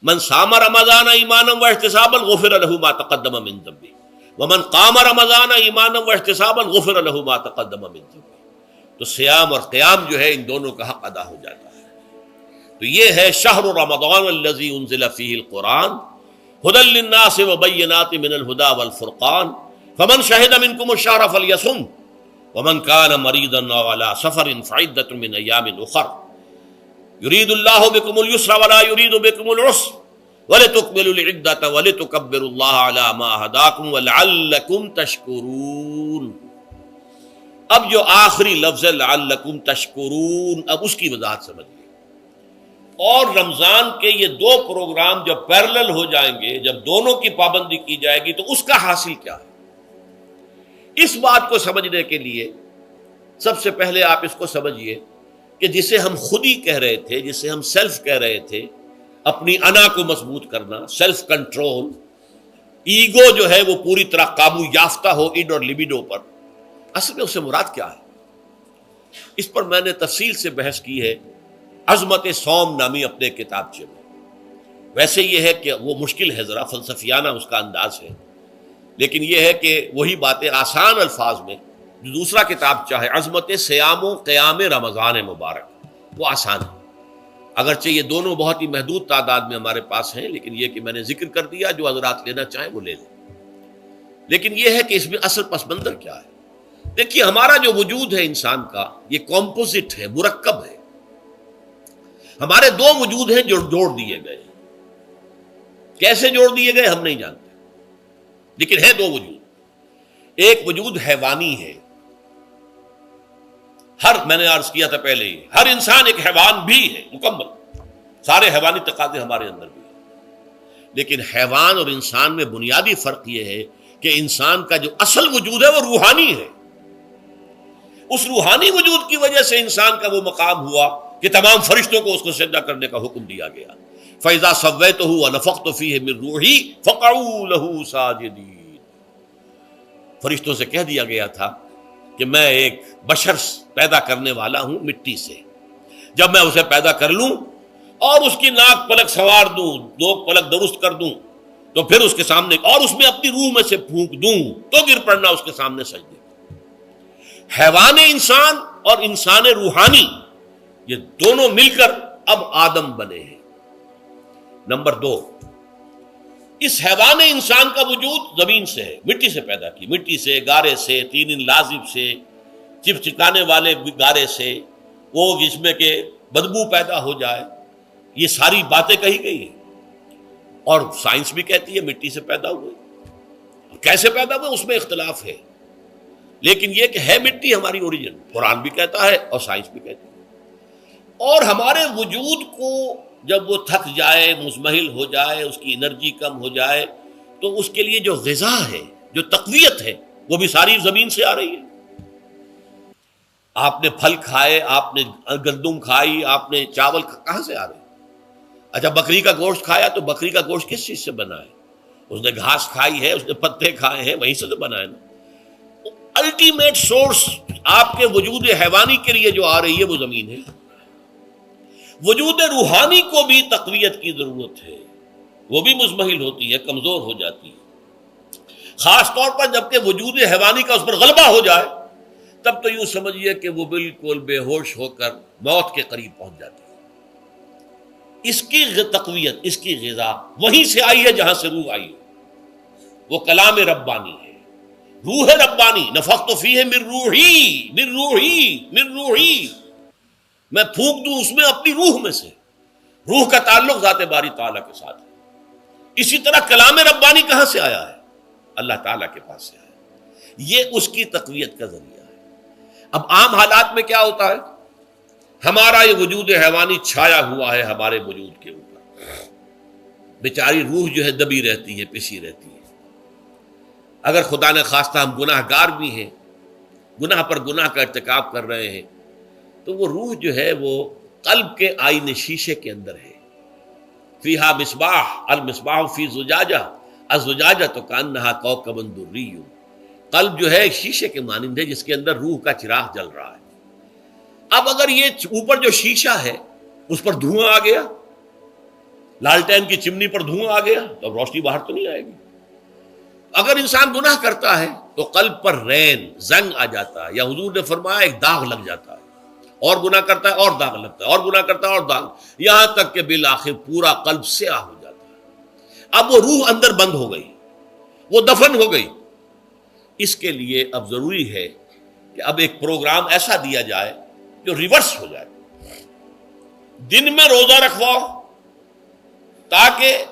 من صام رمضان ایمانا واحتسابا غفر له ما تقدم من ذنبه ومن قام رمضان ایمانا واحتسابا غفر له ما تقدم من ذنبه. تو سیام اور قیام جو ہے ان دونوں کا حق ادا ہو جاتا ہے. تو یہ ہے شہر رمضان الذی انزل فیہ القرآن ھدی للناس وبینات من الھدی والفرقان فمن شہد منکم الشہر فلیصم ومن کان مریضا او علی سفر فعدۃ من ایام اخر یرید اللہ بکم اليسر ولا یرید بکم العسر ولتکملوا العدۃ ولتکبروا اللہ علی ما ھداکم ولعلکم تشکرون. اب جو آخری لفظ ہے لعلکم تشکرون، اب اس کی وضاحت سمجھیے. اور رمضان کے یہ دو پروگرام جب پیرلل ہو جائیں گے، جب دونوں کی پابندی کی جائے گی تو اس کا حاصل کیا ہے؟ اس بات کو سمجھنے کے لیے سب سے پہلے آپ اس کو سمجھیے کہ جسے ہم خود ہی کہہ رہے تھے، جسے ہم سیلف کہہ رہے تھے، اپنی انا کو مضبوط کرنا، سیلف کنٹرول، ایگو جو ہے وہ پوری طرح قابو یافتہ ہو اڈ اور لیبیڈو پر، اصل میں اس سے مراد کیا ہے؟ اس پر میں نے تفصیل سے بحث کی ہے عظمت صوم نامی اپنے کتابچے میں. ویسے یہ ہے کہ وہ مشکل ہے، ذرا فلسفیانہ اس کا انداز ہے، لیکن یہ ہے کہ وہی باتیں آسان الفاظ میں جو دوسرا کتاب چاہے عظمت سیام و قیام رمضان مبارک، وہ آسان ہے. اگرچہ یہ دونوں بہت ہی محدود تعداد میں ہمارے پاس ہیں، لیکن یہ کہ میں نے ذکر کر دیا، جو حضرات لینا چاہیں وہ لے لیں. لیکن یہ ہے کہ اس میں اصل پس منظر کیا ہے. دیکھیے، ہمارا جو وجود ہے انسان کا، یہ کمپوزٹ ہے، مرکب ہے. ہمارے دو وجود ہیں جو جوڑ دیے گئے. کیسے جوڑ دیے گئے ہم نہیں جانتے، لیکن ہے دو وجود. ایک وجود حیوانی ہے، میں نے عرض کیا تھا پہلے ہی، ہر انسان ایک حیوان بھی ہے مکمل، سارے حیوانی تقاضے ہمارے اندر بھی ہیں. لیکن حیوان اور انسان میں بنیادی فرق یہ ہے کہ انسان کا جو اصل وجود ہے وہ روحانی ہے. اس روحانی وجود کی وجہ سے انسان کا وہ مقام ہوا کہ تمام فرشتوں کو اس کو سجدہ کرنے کا حکم دیا گیا. فَإِذَا سَوَّيْتُهُ وَنَفَخْتُ فِيهِ مِن رُوحِي فَقَعُوا لَهُ سَاجِدِينَ. فرشتوں سے کہہ دیا گیا تھا کہ میں ایک بشر پیدا کرنے والا ہوں مٹی سے. جب میں اسے پیدا کر لوں اور اس کی ناک پلک سنوار دوں، دو پلک درست کر دوں، تو پھر اس کے سامنے اور اس میں اپنی روح میں سے پھونک دوں تو گر پڑنا اس کے سامنے سجدے. حیوان انسان اور انسان روحانی، یہ دونوں مل کر اب آدم بنے ہیں. نمبر دو، اس حیوان انسان کا وجود زمین سے ہے، مٹی سے پیدا کی، مٹی سے، گارے سے، طین لازب سے، چپچکانے والے گارے سے، وہ جس میں کہ بدبو پیدا ہو جائے، یہ ساری باتیں کہی گئی ہیں. اور سائنس بھی کہتی ہے مٹی سے پیدا ہوئے. کیسے پیدا ہوئے اس میں اختلاف ہے، لیکن یہ کہ ہے مٹی ہماری اوریجن، قرآن بھی کہتا ہے اور سائنس بھی کہتی ہے. اور ہمارے وجود کو جب وہ تھک جائے، مزمحل ہو جائے، اس کی انرجی کم ہو جائے، تو اس کے لیے جو غذا ہے، جو تقویت ہے، وہ بھی ساری زمین سے آ رہی ہے. آپ نے پھل کھائے، آپ نے گندم کھائی، آپ نے چاول کہاں سے آ رہے؟ اچھا، بکری کا گوشت کھایا تو بکری کا گوشت کس چیز سے بنا ہے؟ اس نے گھاس کھائی ہے، اس نے پتے کھائے ہیں، وہیں سے تو بنا ہے نا. الٹیمیٹ سورس آپ کے وجود حیوانی کے لیے جو آ رہی ہے وہ زمین ہے. وجود روحانی کو بھی تقویت کی ضرورت ہے، وہ بھی مزمحل ہوتی ہے، کمزور ہو جاتی ہے. خاص طور پر جبکہ وجود حیوانی کا اس پر غلبہ ہو جائے، تب تو یوں سمجھیے کہ وہ بالکل بے ہوش ہو کر موت کے قریب پہنچ جاتی ہے. اس کی تقویت، اس کی غذا وہیں سے آئی ہے جہاں سے روح آئی ہے. وہ کلام ربانی ہے، روح ربانی. نفخت فیہ من روحی، من روحی، من روحی، میں پھونک دوں اس میں اپنی روح میں سے. روح کا تعلق ذات باری تعالیٰ کے ساتھ ہے. اسی طرح کلام ربانی کہاں سے آیا ہے؟ اللہ تعالیٰ کے پاس سے آیا ہے. یہ اس کی تقویت کا ذریعہ ہے. اب عام حالات میں کیا ہوتا ہے؟ ہمارا یہ وجود حیوانی چھایا ہوا ہے ہمارے وجود کے اوپر، بیچاری روح جو ہے دبی رہتی ہے، پسی رہتی ہے. اگر خدا نے خواستہ ہم گناہ گار بھی ہیں، گناہ پر گناہ کا ارتکاب کر رہے ہیں، تو وہ روح جو ہے وہ قلب کے آئینے شیشے کے اندر ہے. فیہا مصباح، المصباح فی زجاجہ، الزجاجہ تو کانہا کوکب دری. قلب جو ہے شیشے کے مانند ہے جس کے اندر روح کا چراغ جل رہا ہے. اب اگر یہ اوپر جو شیشہ ہے اس پر دھواں آ گیا، لالٹین کی چمنی پر دھواں آ گیا تو اب روشنی باہر تو نہیں آئے گی. اگر انسان گناہ کرتا ہے تو قلب پر رین زنگ آ جاتا ہے، یا حضور نے فرمایا ایک داغ لگ جاتا ہے، اور گناہ کرتا ہے اور داغ لگتا ہے، اور گناہ کرتا ہے اور داغ، یہاں تک کہ بالآخر پورا قلب سیاہ ہو جاتا ہے. اب وہ روح اندر بند ہو گئی، وہ دفن ہو گئی. اس کے لیے اب ضروری ہے کہ اب ایک پروگرام ایسا دیا جائے جو ریورس ہو جائے. دن میں روزہ رکھواؤ تاکہ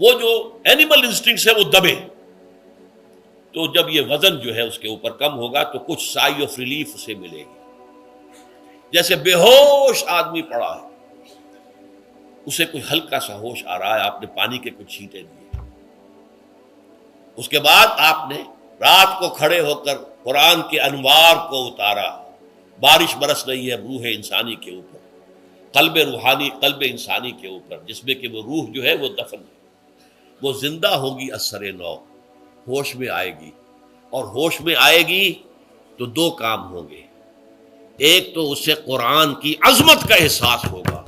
وہ جو اینیمل انسٹنکٹس ہے وہ دبے. تو جب یہ وزن جو ہے اس کے اوپر کم ہوگا تو کچھ سائی آف ریلیف اسے ملے گی. جیسے بے ہوش آدمی پڑا ہے، اسے کوئی ہلکا سا ہوش آ رہا ہے، آپ نے پانی کے کچھ چھینٹے دیے، اس کے بعد آپ نے رات کو کھڑے ہو کر قرآن کے انوار کو اتارا. بارش برس رہی ہے روح انسانی کے اوپر، قلب روحانی، قلب انسانی کے اوپر، جس میں کہ وہ روح جو ہے وہ دفن ہے، وہ زندہ ہوگی اثر نو، ہوش میں آئے گی. اور ہوش میں آئے گی تو دو کام ہوں گے. ایک تو اسے قرآن کی عظمت کا احساس ہوگا،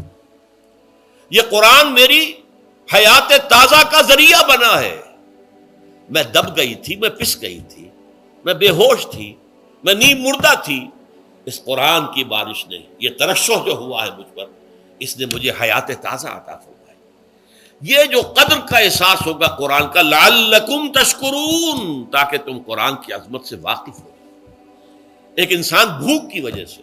یہ قرآن میری حیات تازہ کا ذریعہ بنا ہے. میں دب گئی تھی، میں پس گئی تھی، میں بے ہوش تھی، میں نیم مردہ تھی. اس قرآن کی بارش نے، یہ ترشح جو ہوا ہے مجھ پر، اس نے مجھے حیات تازہ عطا فرمائی. یہ جو قدر کا احساس ہوگا قرآن کا، لعلکم تشکرون، تاکہ تم قرآن کی عظمت سے واقف ہو. ایک انسان بھوک کی وجہ سے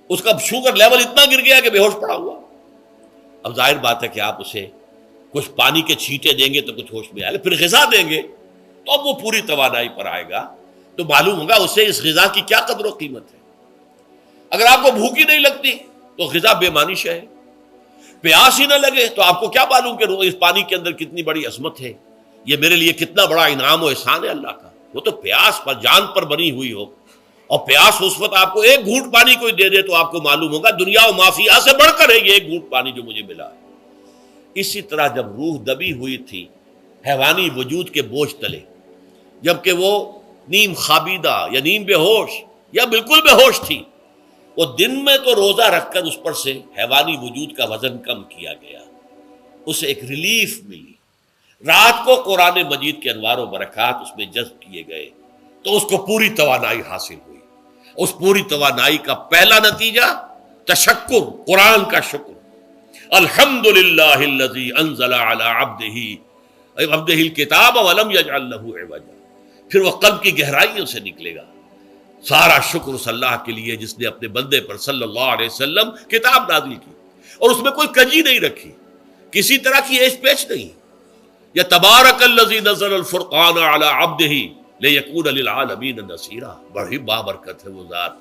اس کا شوگر لیول اتنا گر گیا کہ بے ہوش پڑا ہوا. اب ظاہر بات ہے کہ آپ اسے کچھ پانی کے چھینٹے دیں گے تو کچھ ہوش میں آئے گا، پھر غذا دیں گے تو اب وہ پوری توانائی پر آئے گا، تو معلوم ہوگا اسے اس غذا کی کیا قدر و قیمت ہے. اگر آپ کو بھوک ہی نہیں لگتی تو غذا بے معنی شے ہے. پیاس ہی نہ لگے تو آپ کو کیا معلوم کہ اس پانی کے اندر کتنی بڑی عظمت ہے، یہ میرے لیے کتنا بڑا انعام و احسان ہے اللہ کا. وہ تو پیاس پر، جان پر بنی ہوئی ہو، اور پیاس اس وقت آپ کو ایک گھونٹ پانی کوئی دے دے تو آپ کو معلوم ہوگا دنیا و مافیہ سے بڑھ کر ہے یہ ایک گھونٹ پانی جو مجھے ملا ہے. اسی طرح جب روح دبی ہوئی تھی حیوانی وجود کے بوجھ تلے، جبکہ وہ نیم خوابیدہ یا نیم بے ہوش یا بالکل بے ہوش تھی، وہ دن میں تو روزہ رکھ کر اس پر سے حیوانی وجود کا وزن کم کیا گیا، اسے ایک ریلیف ملی. رات کو قرآن مجید کے انوار و برکات اس میں جذب کیے گئے تو اس کو پوری توانائی حاصل ہوئی. اس پوری توانائی کا پہلا نتیجہ تشکر، قرآن کا شکر. الحمدللہ الذی انزل علی عبدہ الکتاب ولم یجعل لہ عوجا. پھر وہ قلب کی گہرائیوں سے نکلے گا. سارا شکر اس اللہ کے لیے جس نے اپنے بندے پر صلی اللہ علیہ وسلم کتاب نازل کی اور اس میں کوئی کجی نہیں رکھی، کسی طرح کی ایش پیچ نہیں. یا تبارک الذی نزل الفرقان علی عبدہ لیکون للعالمین نصیرا. بڑی بابرکت ہے وہ ذات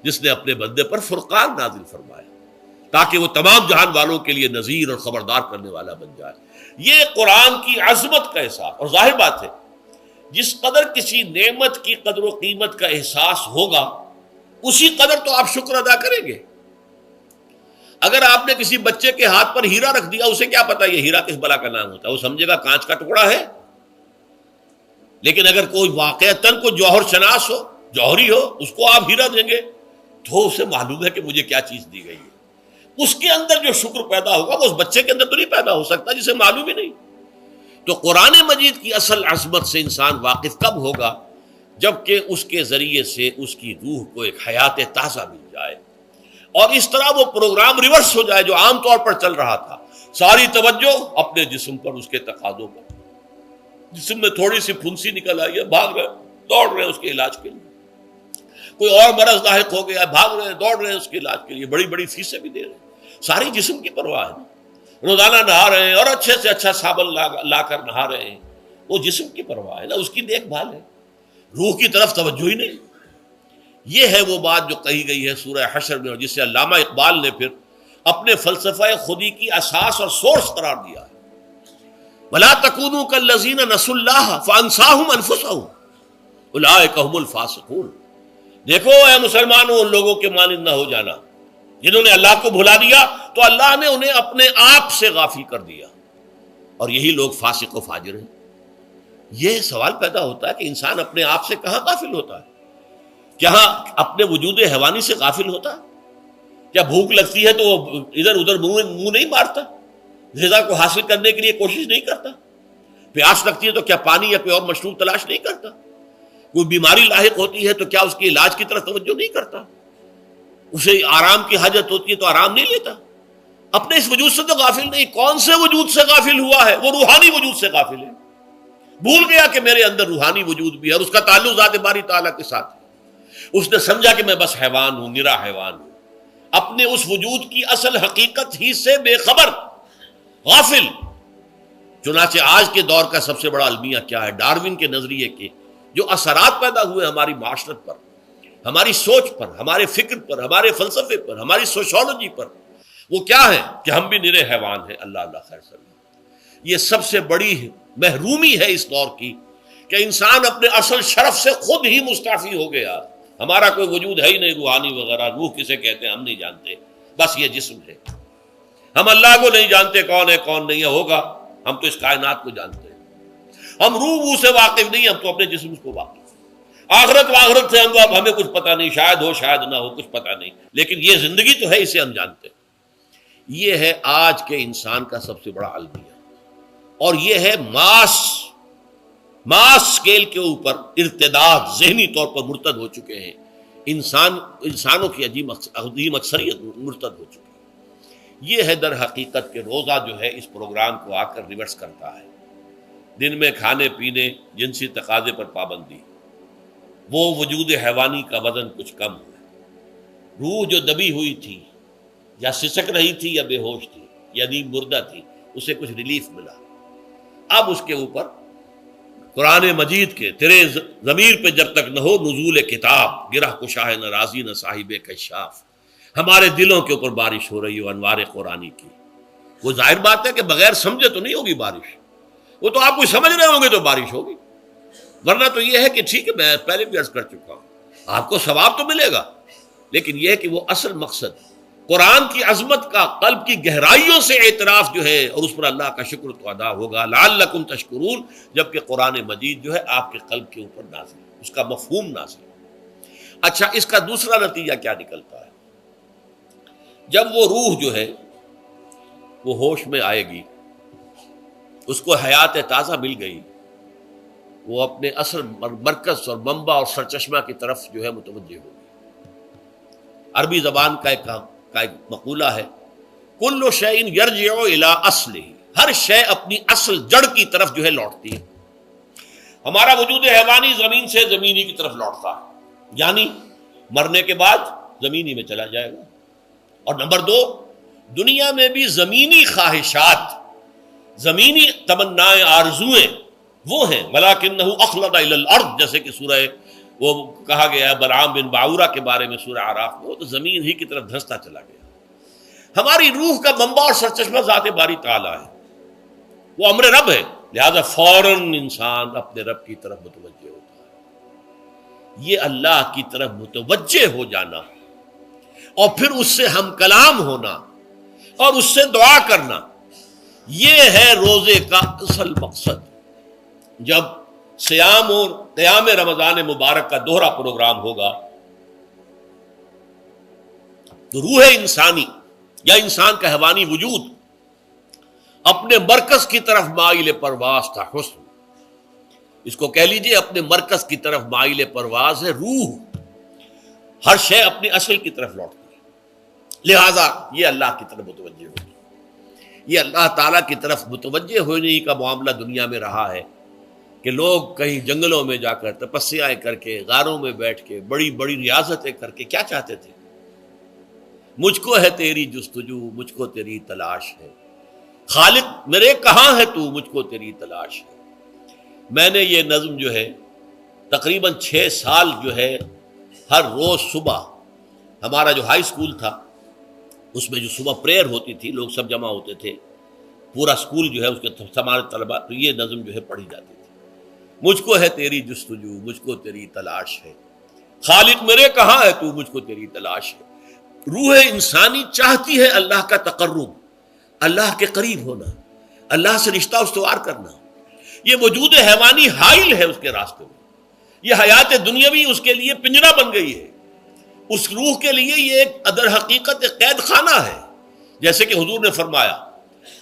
جس نے اپنے بندے پر فرقان نازل فرمایا تاکہ وہ تمام جہان والوں کے لیے نذیر اور خبردار کرنے والا بن جائے. یہ قرآن کی عظمت کا احساس. اور ظاہر بات ہے جس قدر کسی نعمت کی قدر و قیمت کا احساس ہوگا اسی قدر تو آپ شکر ادا کریں گے. اگر آپ نے کسی بچے کے ہاتھ پر ہیرا رکھ دیا، اسے کیا پتا یہ ہیرا کس بلا کا نام ہوتا ہے، وہ سمجھے گا کانچ کا ٹکڑا ہے. لیکن اگر کوئی واقعتاً کوئی جوہر شناس ہو، جوہری ہو، اس کو آپ ہیرا دیں گے تو اسے معلوم ہے کہ مجھے کیا چیز دی گئی ہے. اس کے اندر جو شکر پیدا ہوگا وہ اس بچے کے اندر تو نہیں پیدا ہو سکتا جسے معلوم ہی نہیں. تو قرآن مجید کی اصل عظمت سے انسان واقف کب ہوگا؟ جبکہ اس کے ذریعے سے اس کی روح کو ایک حیات تازہ مل جائے اور اس طرح وہ پروگرام ریورس ہو جائے جو عام طور پر چل رہا تھا. ساری توجہ اپنے جسم پر، اس کے تقاضوں پر. جسم میں تھوڑی سی پھنسی نکل آئی ہے، بھاگ رہے، دوڑ رہے اس کے علاج کے لیے. کوئی اور مرض لاحق ہو گیا، بھاگ رہے، دوڑ رہے اس کے علاج کے لیے، بڑی بڑی فیسیں بھی دے رہے ہیں. ساری جسم کی پرواہ ہے. روزانہ نہا رہے ہیں اور اچھے سے اچھا صابن لا کر نہا رہے ہیں، وہ جسم کی پرواہ ہے نا، اس کی دیکھ بھال ہے. روح کی طرف توجہ ہی نہیں. یہ ہے وہ بات جو کہی گئی ہے سورہ حشر میں، اور جسے علامہ اقبال نے پھر اپنے فلسفہ خودی کی اساس اور سورس قرار دیا ہے. وَلَا تَكُونُوا كَالَّذِينَ نَسُوا اللَّهَ فَأَنسَاهُمْ أَنفُسَهُمْ أُولَٰئِكَ هُمُ الْفَاسِقُونَ. دیکھو اے مسلمانوں، ان لوگوں کے مانند نہ ہو جانا جنہوں نے اللہ کو بھلا دیا تو اللہ نے انہیں اپنے آپ سے غافل کر دیا، اور یہی لوگ فاسق و فاجر ہیں. یہ سوال پیدا ہوتا ہے کہ انسان اپنے آپ سے کہاں غافل ہوتا ہے؟ کیا اپنے وجود حیوانی سے غافل ہوتا ہے؟ کیا بھوک لگتی ہے تو وہ ادھر ادھر منہ نہیں مارتا؟ غذا کو حاصل کرنے کے لیے کوشش نہیں کرتا؟ پیاس لگتی ہے تو کیا پانی یا کوئی اور مشروب تلاش نہیں کرتا؟ کوئی بیماری لاحق ہوتی ہے تو کیا اس کے علاج کی طرف توجہ نہیں کرتا؟ اسے آرام کی حاجت ہوتی ہے تو آرام نہیں لیتا؟ اپنے اس وجود سے تو غافل نہیں. کون سے وجود سے غافل ہوا ہے؟ وہ روحانی وجود سے غافل ہے. بھول گیا کہ میرے اندر روحانی وجود بھی ہے اور اس کا تعلق ذات باری تعالیٰ کے ساتھ ہے. اس نے سمجھا کہ میں بس حیوان ہوں، نرا حیوان ہوں، اپنے اس وجود کی اصل حقیقت ہی سے بے خبر، غافل. چنانچہ آج کے دور کا سب سے بڑا المیہ کیا ہے؟ ڈاروین کے نظریے کے جو اثرات پیدا ہوئے ہماری معاشرت پر، ہماری سوچ پر، ہمارے فکر پر، ہمارے فلسفے پر، ہماری سوشولوجی پر، وہ کیا ہے کہ ہم بھی نرے حیوان ہیں. اللہ اللہ خیر سلام. یہ سب سے بڑی محرومی ہے اس دور کی کہ انسان اپنے اصل شرف سے خود ہی مستعفی ہو گیا. ہمارا کوئی وجود ہے ہی نہیں روحانی وغیرہ. روح کسے کہتے ہیں ہم نہیں جانتے، بس یہ جسم ہے. ہم اللہ کو نہیں جانتے کون ہے کون نہیں ہے. ہوگا، ہم تو اس کائنات کو جانتے ہیں. ہم روح سے واقف نہیں، ہم تو اپنے جسم کو واقف. آخرت سے ہمیں کچھ پتہ نہیں، شاید ہو شاید نہ ہو، کچھ پتہ نہیں، لیکن یہ زندگی تو ہے، اسے ہم جانتے ہیں. یہ ہے آج کے انسان کا سب سے بڑا المیہ. اور یہ ہے ماس سکیل کے اوپر ارتداد، ذہنی طور پر مرتد ہو چکے ہیں. انسانوں کی عظیم اکثریت مرتد ہو چکی ہے. یہ ہے در حقیقت کہ روزہ جو ہے اس پروگرام کو آ کر ریورس کرتا ہے. دن میں کھانے پینے، جنسی تقاضے پر پابندی، وہ وجود حیوانی کا وزن کچھ کم ہے. روح جو دبی ہوئی تھی، یا سسک رہی تھی، یا بے ہوش تھی، یا نیند مردہ تھی، اسے کچھ ریلیف ملا. اب اس کے اوپر قرآن مجید کے تیرے ضمیر پہ جب تک نہ ہو نزول کتاب، گرہ کشا ہے نہ رازی نہ صاحب کشاف، ہمارے دلوں کے اوپر بارش ہو رہی ہو انوار قرآنی کی. وہ ظاہر بات ہے کہ بغیر سمجھے تو نہیں ہوگی بارش. وہ تو آپ کو سمجھ رہے ہوں گے تو بارش ہوگی، ورنہ تو یہ ہے کہ ٹھیک ہے، میں پہلے بھی عرض کر چکا ہوں، آپ کو ثواب تو ملے گا، لیکن یہ ہے کہ وہ اصل مقصد قرآن کی عظمت کا قلب کی گہرائیوں سے اعتراف جو ہے، اور اس پر اللہ کا شکر تو ادا ہوگا. لعلکم تشکرون، جبکہ قرآن مجید جو ہے آپ کے قلب کے اوپر نازل ہے، اس کا مفہوم نازل ہے. اچھا، اس کا دوسرا نتیجہ کیا نکلتا ہے؟ جب وہ روح جو ہے وہ ہوش میں آئے گی، اس کو حیات تازہ مل گئی، وہ اپنے اصل مرکز اور منبع اور سرچشمہ کی طرف جو ہے متوجہ ہوگی. عربی زبان کا ایک مقولہ ہے، کل شیء یرجع الی اصلہ، ہر شے اپنی اصل جڑ کی طرف جو ہے لوٹتی ہے. ہمارا وجود حیوانی زمین سے زمینی کی طرف لوٹتا ہے، یعنی مرنے کے بعد زمینی میں چلا جائے گا. اور نمبر دو، دنیا میں بھی زمینی خواہشات، زمینی تمنائیں، آرزویں وہ ہیں. ولکنہ اخلد الی الارض، جیسے کہ سورہ وہ کہا گیا ہے بلعام بن باعورہ کے بارے میں سورہ اعراف میں، وہ تو زمین ہی کی طرف دھنستا چلا گیا. ہماری روح کا منبع اور سرچشمہ ذات باری تعالیٰ ہے، وہ امر رب ہے، لہذا فوراً انسان اپنے رب کی طرف متوجہ ہوتا ہے. یہ اللہ کی طرف متوجہ ہو جانا اور پھر اس سے ہم کلام ہونا اور اس سے دعا کرنا، یہ ہے روزے کا اصل مقصد. جب سیام اور قیام رمضان مبارک کا دوہرا پروگرام ہوگا تو روح انسانی یا انسان کا حیوانی وجود اپنے مرکز کی طرف مائل پرواز تھا. حسن، اس کو کہہ لیجئے اپنے مرکز کی طرف مائل پرواز ہے. روح ہر شے اپنی اصل کی طرف لوٹتی ہے، لہذا یہ اللہ کی طرف متوجہ ہوگی. یہ اللہ تعالیٰ کی طرف متوجہ ہونے کا معاملہ دنیا میں رہا ہے کہ لوگ کہیں جنگلوں میں جا کر تپسیائیں کر کے، غاروں میں بیٹھ کے، بڑی بڑی ریاضتیں کر کے کیا چاہتے تھے؟ مجھ کو ہے تیری جستجو، مجھ کو تیری تلاش ہے، خالق میرے کہاں ہے تو، مجھ کو تیری تلاش ہے. میں نے یہ نظم جو ہے تقریباً 6 سال جو ہے ہر روز صبح، ہمارا جو ہائی اسکول تھا اس میں جو صبح پریئر ہوتی تھی، لوگ سب جمع ہوتے تھے، پورا اسکول جو ہے اس کے ہمارے طلباء، تو یہ نظم جو ہے پڑھی جاتی تھی. مجھ کو ہے تیری جستجو، مجھ کو تیری تلاش ہے، خالق میرے کہاں ہے تو، مجھ کو تیری تلاش ہے. روح انسانی چاہتی ہے اللہ کا تقرب، اللہ کے قریب ہونا، اللہ سے رشتہ استوار کرنا. یہ وجود حیوانی حائل ہے اس کے راستے میں. یہ حیات دنیاوی اس کے لیے پنجرا بن گئی ہے. اس روح کے لیے یہ ایک در حقیقت ایک قید خانہ ہے. جیسے کہ حضور نے فرمایا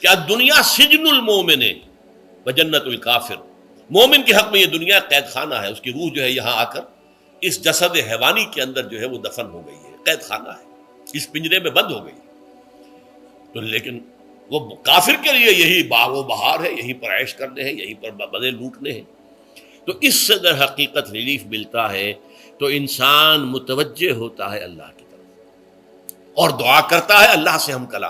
کہ دنیا سجن المومن و جنت الکافر، مومن کے حق میں یہ دنیا قید خانہ ہے، اس کی روح جو ہے یہاں آ کر اس جسد حیوانی کے اندر جو ہے وہ دفن ہو گئی ہے، قید خانہ ہے، اس پنجرے میں بند ہو گئی. تو لیکن وہ کافر کے لیے یہی باغ و بہار ہے، یہیں پر عیش کرنے ہیں، یہیں پر مزے لوٹنے ہیں. تو اس سے در حقیقت ریلیف ملتا ہے تو انسان متوجہ ہوتا ہے اللہ کی طرف اور دعا کرتا ہے اللہ سے ہم کلام